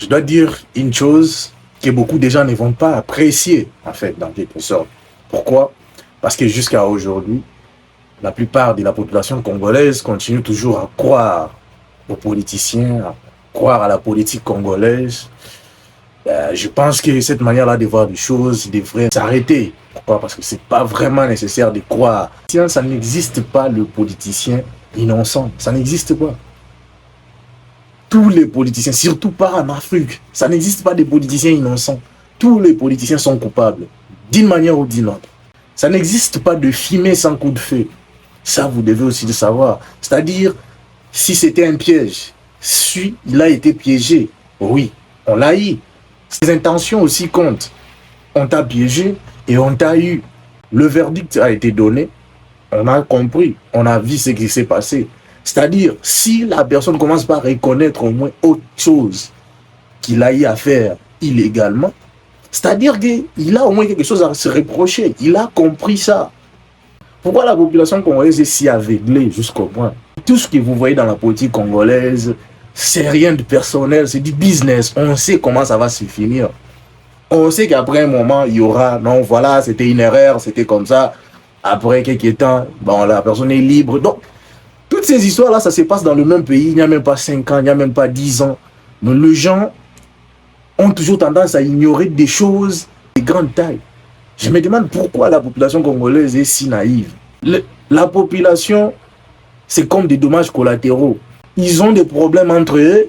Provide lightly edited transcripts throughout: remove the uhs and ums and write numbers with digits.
je dois dire une chose que beaucoup de gens ne vont pas apprécier, en fait, dans quelque sorte. Pourquoi? Parce que jusqu'à aujourd'hui, la plupart de la population congolaise continue toujours à croire aux politiciens, à croire à la politique congolaise. Je pense que cette manière-là de voir les choses devrait s'arrêter. Pourquoi? Parce que c'est pas vraiment nécessaire de croire. Ça n'existe pas le politicien innocent. Ça n'existe pas. Tous les politiciens, surtout pas en Afrique, ça n'existe pas des politiciens innocents. Tous les politiciens sont coupables, d'une manière ou d'une autre. Ça n'existe pas de fumée sans coup de feu. Ça, vous devez aussi le savoir. C'est-à-dire, si c'était un piège, si il a été piégé, oui, on l'a eu. Ses intentions aussi comptent. On t'a piégé et on t'a eu. Le verdict a été donné, on a compris, on a vu ce qui s'est passé. C'est-à-dire, si la personne commence par reconnaître au moins autre chose qu'il a eu à faire illégalement, c'est-à-dire qu'il a au moins quelque chose à se reprocher. Il a compris ça. Pourquoi la population congolaise est si aveuglée jusqu'au point? Tout ce que vous voyez dans la politique congolaise, c'est rien de personnel, c'est du business. On sait comment ça va se finir. On sait qu'après un moment, il y aura, non, voilà, c'était une erreur, c'était comme ça. Après quelques temps, bon, la personne est libre. Donc, toutes ces histoires-là, ça se passe dans le même pays. Il n'y a même pas 5 ans, il n'y a même pas 10 ans. Mais les gens ont toujours tendance à ignorer des choses de grande taille. Je me demande pourquoi la population congolaise est si naïve. La population, c'est comme des dommages collatéraux. Ils ont des problèmes entre eux,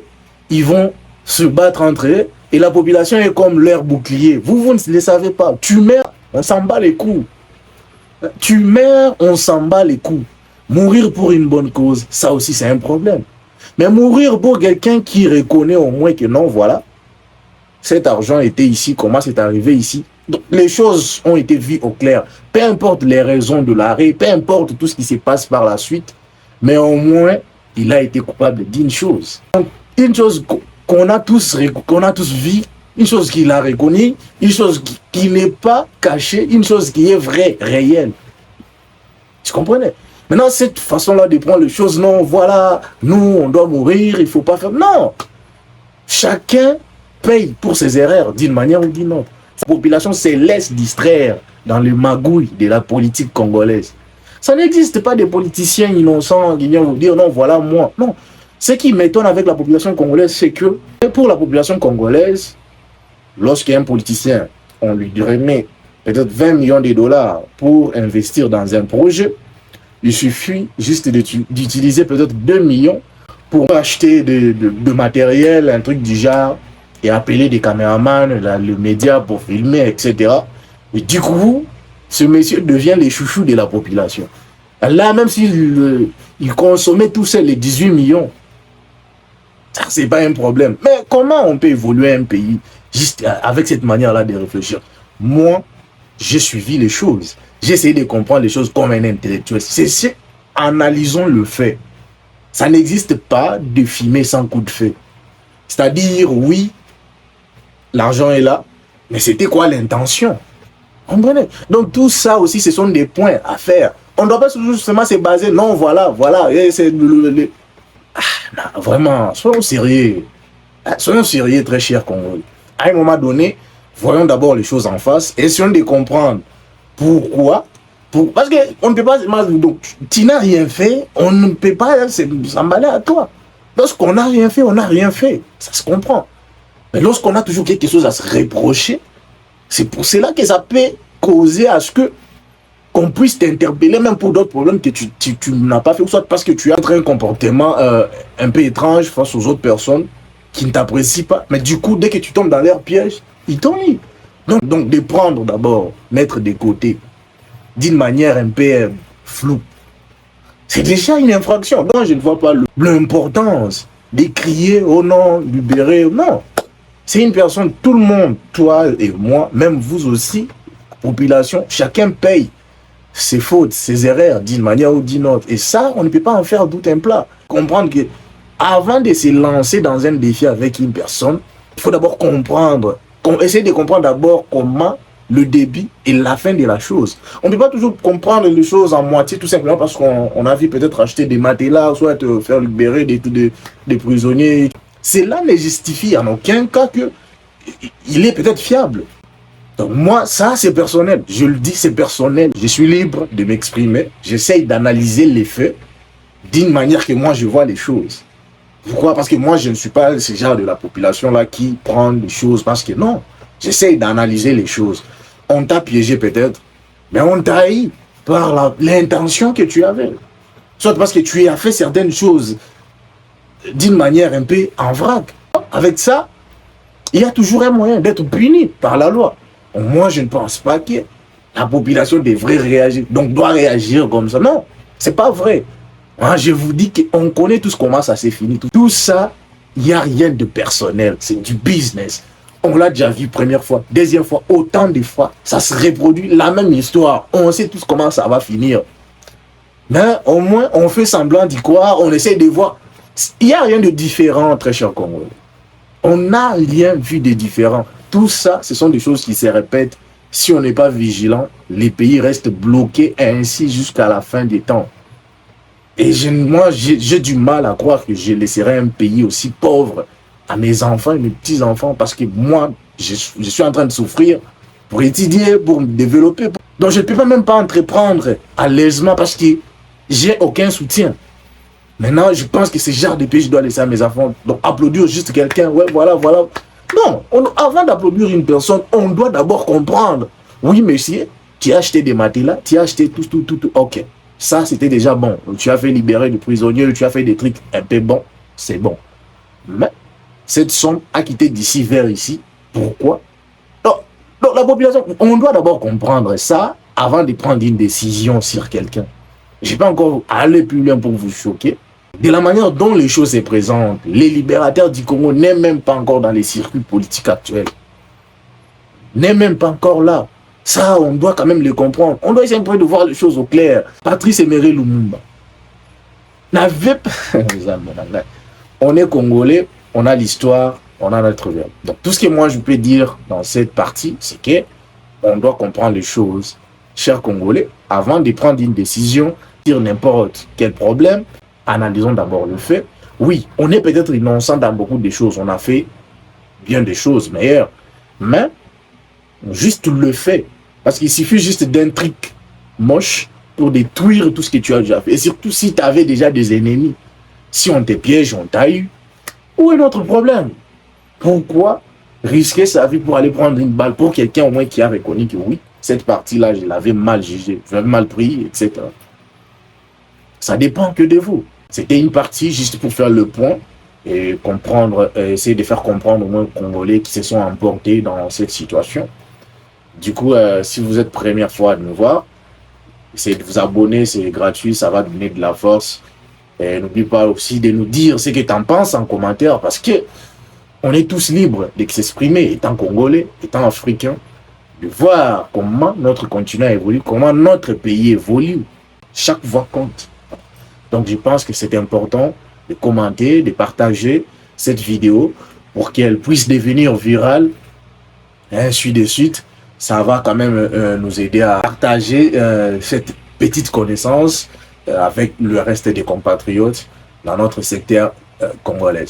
ils vont se battre entre eux, et la population est comme leur bouclier. Vous ne le savez pas. Tu meurs, on s'en bat les coups. Tu meurs, on s'en bat les coups. Mourir pour une bonne cause, ça aussi c'est un problème. Mais mourir pour quelqu'un qui reconnaît au moins que non, voilà, cet argent était ici, comment c'est arrivé ici. Donc les choses ont été vues au clair. Peu importe les raisons de l'arrêt, peu importe tout ce qui se passe par la suite, mais au moins, il a été coupable d'une chose. Donc, une chose qu'on a tous vu, une chose qu'il a reconnue, une chose qui n'est pas cachée, une chose qui est vraie, réelle. Tu comprenez? Maintenant, cette façon-là de prendre les choses, non, voilà, nous, on doit mourir, il ne faut pas faire... Non! Chacun paye pour ses erreurs, d'une manière ou d'une autre. La population se laisse distraire dans le magouille de la politique congolaise. Ça n'existe pas de politiciens innocents qui viennent vous dire, non, voilà moi. Non. Ce qui m'étonne avec la population congolaise, c'est que pour la population congolaise, lorsqu'un politicien, on lui remet peut-être 20 millions de dollars pour investir dans un projet, il suffit juste d'utiliser peut-être 2 millions pour acheter de matériel, un truc du genre, et appeler des caméramans, le média pour filmer, etc. Et du coup, ce monsieur devient le chouchou de la population. Là, même s'il consommait tout seul les 18 millions, ça, c'est pas un problème. Mais comment on peut évoluer un pays juste avec cette manière-là de réfléchir? Moi, j'ai suivi les choses. J'ai essayé de comprendre les choses comme un intellectuel. C'est analysons le fait. Ça n'existe pas de fumer sans coup de feu. C'est-à-dire, oui, l'argent est là, mais c'était quoi l'intention? Comprenez? Donc tout ça aussi, ce sont des points à faire. On ne doit pas justement se baser, non, voilà, c'est non, vraiment, soyons sérieux. Soyons sérieux, très cher Congolais. À un moment donné, voyons d'abord les choses en face, essayons de comprendre pourquoi. Parce qu'on ne peut pas, donc, tu n'as rien fait, on ne peut pas s'emballer à toi. Lorsqu'on n'a rien fait, on n'a rien fait. Ça se comprend. Mais lorsqu'on a toujours quelque chose à se reprocher, c'est pour cela que ça peut causer à ce que qu'on puisse t'interpeller même pour d'autres problèmes que tu n'as pas fait, ou soit parce que tu as un comportement un peu étrange face aux autres personnes qui ne t'apprécient pas. Mais du coup, dès que tu tombes dans leur piège, ils t'ennuient. Donc de prendre d'abord, mettre de côté, d'une manière un peu floue, c'est déjà une infraction. Donc je ne vois pas l'importance de crier au nom du béret. Non. C'est une personne, tout le monde, toi et moi, même vous aussi, population, chacun paye ses fautes, ses erreurs d'une manière ou d'une autre. Et ça, on ne peut pas en faire tout un plat. Comprendre que avant de se lancer dans un défi avec une personne, il faut d'abord comprendre, essayer de comprendre d'abord comment le début et la fin de la chose. On ne peut pas toujours comprendre les choses en moitié, tout simplement parce qu'on a vu peut-être acheter des matelas, soit faire libérer des prisonniers. Cela ne justifie en aucun cas qu'il est peut-être fiable. Donc moi, ça c'est personnel. Je le dis, c'est personnel. Je suis libre de m'exprimer. J'essaye d'analyser les faits d'une manière que moi je vois les choses. Pourquoi? Parce que moi je ne suis pas ce genre de la population là qui prend les choses parce que non. J'essaye d'analyser les choses. On t'a piégé peut-être, mais on t'a haï par l'intention que tu avais. Soit parce que tu as fait certaines choses d'une manière un peu en vrac. Avec ça, il y a toujours un moyen d'être puni par la loi. Moi, je ne pense pas que la population devrait réagir, donc doit réagir comme ça. Non, c'est pas vrai. Hein, je vous dis qu'on connaît tous comment ça s'est fini. Tout ça, il n'y a rien de personnel, c'est du business. On l'a déjà vu première fois, deuxième fois, autant de fois. Ça se reproduit, la même histoire. On sait tous comment ça va finir. Mais au moins, on fait semblant d'y croire, on essaie de voir. Il n'y a rien de différent, très cher Congolais. On n'a rien vu de différent. Tout ça, ce sont des choses qui se répètent. Si on n'est pas vigilant, les pays restent bloqués ainsi jusqu'à la fin des temps. Et moi, j'ai du mal à croire que je laisserai un pays aussi pauvre à mes enfants et mes petits-enfants parce que moi, je suis en train de souffrir pour étudier, pour me développer. Donc, je ne peux pas même pas entreprendre à l'aisement parce que j'ai aucun soutien. Maintenant, je pense que ce genre de pays, je dois laisser à mes enfants. Donc, applaudir juste quelqu'un, ouais, voilà, voilà. Non, avant d'applaudir une personne, on doit d'abord comprendre. Oui, monsieur, tu as acheté des matelas, tu as acheté tout. Ok, ça, c'était déjà bon. Tu as fait libérer des prisonniers, tu as fait des trucs un peu bons, c'est bon. Mais cette somme a quitté d'ici vers ici. Pourquoi? Donc, la population, on doit d'abord comprendre ça avant de prendre une décision sur quelqu'un. Je ne vais pas encore aller plus loin pour vous choquer. De la manière dont les choses se présentent, les libérateurs du Congo n'est même pas encore dans les circuits politiques actuels. N'est même pas encore là. Ça, on doit quand même le comprendre. On doit essayer de voir les choses au clair. Patrice Emery Lumumba n'avait pas... On est Congolais, on a l'histoire, on a notre verbe. Donc tout ce que moi je peux dire dans cette partie, c'est que on doit comprendre les choses, chers Congolais, avant de prendre une décision sur n'importe quel problème. Analysons d'abord le fait. Oui, on est peut-être innocent dans beaucoup de choses. On a fait bien des choses meilleures. Mais, juste le fait. Parce qu'il suffit juste d'un truc moche pour détruire tout ce que tu as déjà fait. Et surtout si tu avais déjà des ennemis. Si on te piège, on t'a eu. Où est notre problème? Pourquoi risquer sa vie pour aller prendre une balle pour quelqu'un au moins qui a reconnu que oui, cette partie-là, je l'avais mal jugée, je l'avais mal pris, etc. Ça dépend que de vous. C'était une partie juste pour faire le point et comprendre, essayer de faire comprendre au moins aux Congolais qui se sont emportés dans cette situation. Du coup, si vous êtes première fois à nous voir, essayez de vous abonner, c'est gratuit, ça va donner de la force. Et n'oublie pas aussi de nous dire ce que tu en penses en commentaire parce que on est tous libres de s'exprimer, étant Congolais, étant Africains, de voir comment notre continent évolue, comment notre pays évolue. Chaque voix compte. Donc, je pense que c'est important de commenter, de partager cette vidéo pour qu'elle puisse devenir virale. Et ainsi de suite, ça va quand même nous aider à partager cette petite connaissance avec le reste des compatriotes dans notre secteur congolais.